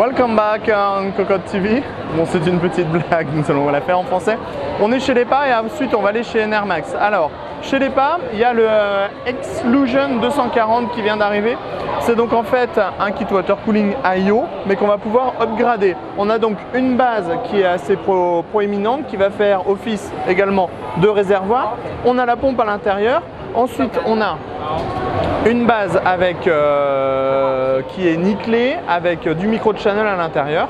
Welcome back on Cocotte TV. Bon, c'est une petite blague, nous allons la faire en français. On est chez Lepa et ensuite on va aller chez Enermax. Alors, chez Lepa, il y a le Exclusion 240 qui vient d'arriver. C'est donc en fait un kit water cooling IO, mais qu'on va pouvoir upgrader. On a donc une base qui est assez proéminente, qui va faire office également de réservoir. On a la pompe à l'intérieur. Ensuite, on a une base avec, qui est nickelée avec du micro-channel à l'intérieur.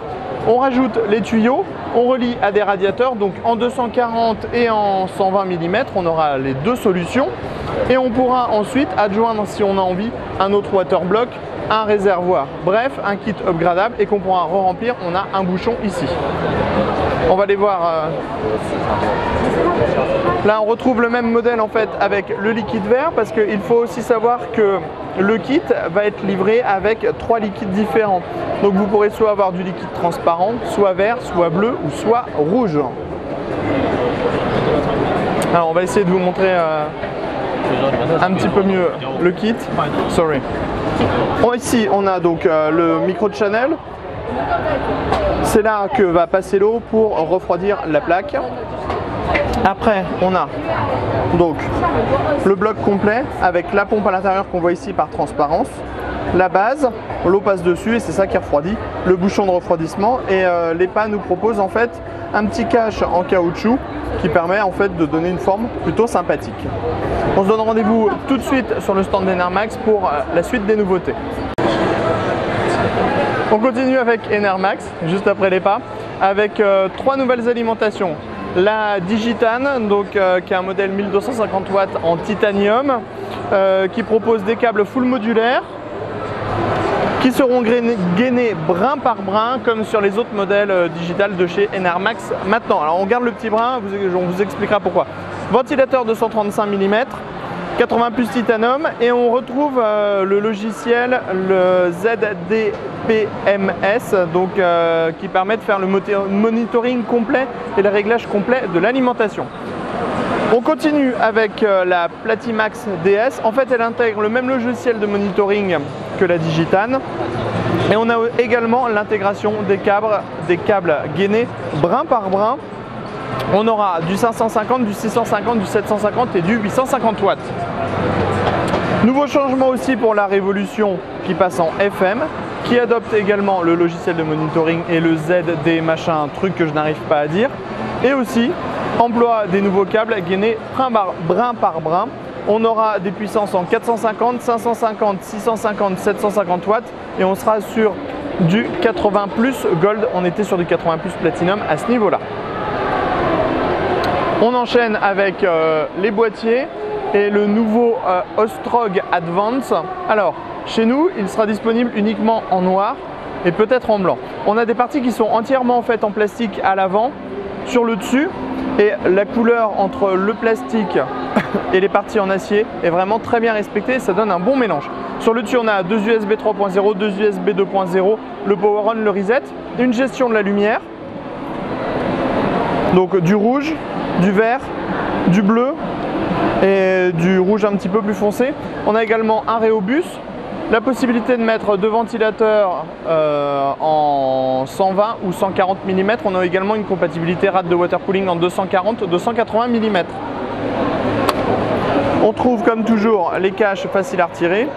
On rajoute les tuyaux, on relie à des radiateurs, donc en 240 et en 120 mm, on aura les deux solutions. Et on pourra ensuite adjoindre, si on a envie, un autre water block, un réservoir. Bref, un kit upgradable et qu'on pourra re-remplir. On a un bouchon ici. On va aller voir. Là, on retrouve le même modèle en fait avec le liquide vert, parce qu'il faut aussi savoir que le kit va être livré avec 3 liquides différents. Donc vous pourrez soit avoir du liquide transparent, soit vert, soit bleu ou soit rouge. Alors on va essayer de vous montrer un petit peu mieux le kit. Sorry. Ici on a donc le micro-channel. C'est là que va passer l'eau pour refroidir la plaque. Après, on a donc le bloc complet avec la pompe à l'intérieur qu'on voit ici par transparence, la base, l'eau passe dessus et c'est ça qui refroidit, le bouchon de refroidissement. Et Lepa nous propose en fait un petit cache en caoutchouc qui permet en fait de donner une forme plutôt sympathique. On se donne rendez-vous tout de suite sur le stand d'Enermax pour la suite des nouveautés. On continue avec Enermax, juste après Lepa, avec 3 nouvelles alimentations. La Digitane, donc, qui est un modèle 1250 watts en titanium, qui propose des câbles full modulaires qui seront gainés brin par brin comme sur les autres modèles digital de chez Enermax maintenant. Alors on garde le petit brin, on vous expliquera pourquoi. Ventilateur de 135 mm, 80 plus titanium, et on retrouve le logiciel, le ZDPMS, donc, qui permet de faire le monitoring complet et le réglage complet de l'alimentation. On continue avec la Platimax DS. En fait, elle intègre le même logiciel de monitoring que la Digitane. Et on a également l'intégration des câbles gainés brin par brin. On aura du 550, du 650, du 750 et du 850 watts. Nouveau changement aussi pour la Révolution qui passe en FM, qui adopte également le logiciel de monitoring et le ZD machin truc que je n'arrive pas à dire. Et aussi emploi des nouveaux câbles gainés brin par brin. On aura des puissances en 450, 550, 650, 750 watts et on sera sur du 80 plus Gold. On était sur du 80 plus Platinum à ce niveau-là. On enchaîne avec les boîtiers et le nouveau Ostrog Advance. Alors, chez nous, il sera disponible uniquement en noir et peut-être en blanc. On a des parties qui sont entièrement faites en plastique à l'avant, sur le dessus, et la couleur entre le plastique et les parties en acier est vraiment très bien respectée, ça donne un bon mélange. Sur le dessus, on a 2 USB 3.0, 2 USB 2.0, le Power On, le Reset, une gestion de la lumière, donc du rouge, du vert, du bleu et du rouge un petit peu plus foncé. On a également un Rhéobus, la possibilité de mettre 2 ventilateurs en 120 ou 140 mm. On a également une compatibilité rate de water cooling en 240 ou 280 mm. On trouve comme toujours les caches faciles à retirer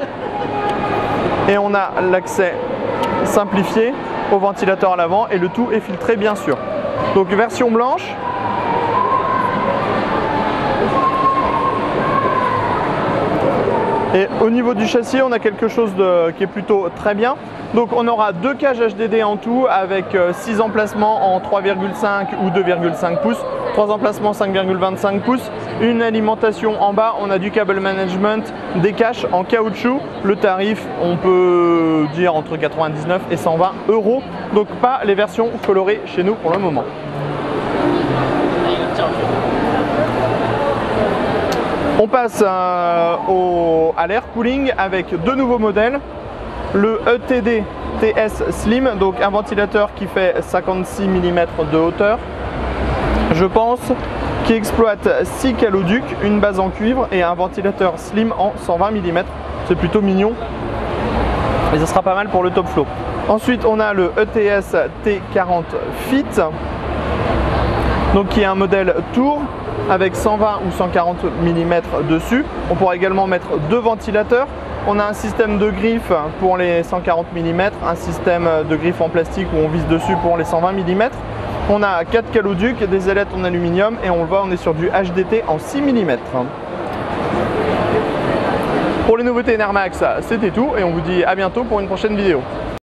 et on a l'accès simplifié au ventilateur à l'avant et le tout est filtré bien sûr. Donc version blanche. Et au niveau du châssis, on a quelque chose qui est plutôt très bien. Donc on aura 2 cages HDD en tout avec 6 emplacements en 3,5 ou 2,5 pouces, 3 emplacements 5,25 pouces, une alimentation en bas, on a du cable management, des caches en caoutchouc. Le tarif, on peut dire entre 99 et 120 €. Donc pas les versions colorées chez nous pour le moment. On passe à l'air cooling avec 2 nouveaux modèles. Le ETD TS Slim, donc un ventilateur qui fait 56 mm de hauteur, je pense, qui exploite 6 caloducs, une base en cuivre et un ventilateur slim en 120 mm. C'est plutôt mignon. et ça sera pas mal pour le top flow. Ensuite on a le ETS T40 Fit, donc qui est un modèle Tour avec 120 ou 140 mm dessus. On pourra également mettre 2 ventilateurs. On a un système de griffe pour les 140 mm, un système de griffe en plastique où on vise dessus pour les 120 mm. On a 4 caloducs, des ailettes en aluminium et on le voit, on est sur du HDT en 6 mm. Pour les nouveautés Enermax, c'était tout et on vous dit à bientôt pour une prochaine vidéo.